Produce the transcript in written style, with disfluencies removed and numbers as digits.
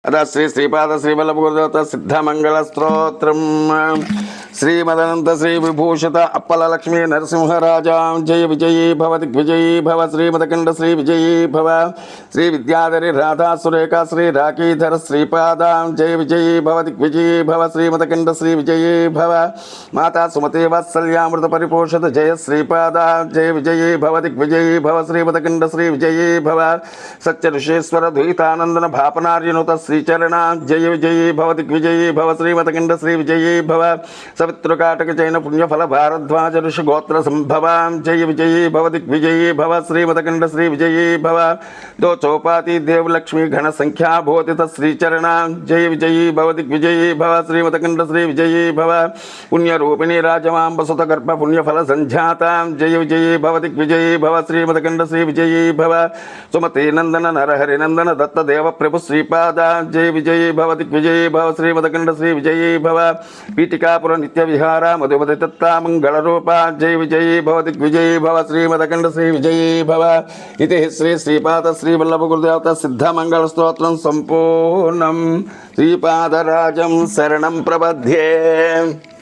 अतः श्री श्रीपाद श्रीवल्लभगुरुदेवता सिद्धमंगल स्तोत्रम श्रीमदनंत श्री विभूषित अप्पल लक्ष्मी नरसिंहराजा जय विजयी भव दिग्विजयी भव श्रीमदकंड श्री विजयी भव श्री विद्याधरी राधा सुरेखा श्री राकीधर श्रीपादा जय विजयी भव दिग्विजयी भव श्रीमदकंड श्री विजयी भव माता सुमते वात्सल्यामृत परिपोषित जय श्रीपादा जय विजयी भव दिग्विजयी भव श्रीमदकंड श्री विजयी भव सत्य ऋषेश्वर द्वैतानंदन भापनार्यनुत श्रीचरण जय विजयी भव दिग्विजयी भव श्रीमदकंड श्री विजयी भव सवितृकाटक चैन पुण्यफल भारद्वाज ऋषि गोत्र संभव जय विजयी भव दिग्विजयी भव श्रीमदकंड श्री विजयी भव दो चौपाती देव लक्ष्मी घन संख्या भोतित श्रीचरण जय विजयी भव दिग्विजयी भव श्रीमदकंड श्री विजयी भव पुण्य रूपिणी राजमांब सुत गर्भ पुण्यफल संजाता जय विजयी भव दिग्विजयी भव श्रीमदकंड श्री विजयी भव सुमते नंदन नरहरि नंदन दत्त देव प्रभु श्रीपाद जय विजयी भव दिग्विजयी भव श्रीमदकंड श्री विजयी भव पीठिकापुर नित्य विहार मधुमति तत्ता मंगल रूप जय विजयी भव दिग्विजयी भव श्रीमदकंड श्री विजयी भव इति श्री श्रीपाद श्री वल्लभ गुरुदेवता सिद्ध मंगल स्तोत्रं संपूर्णं श्रीपादराजं शरणं प्रपद्ये।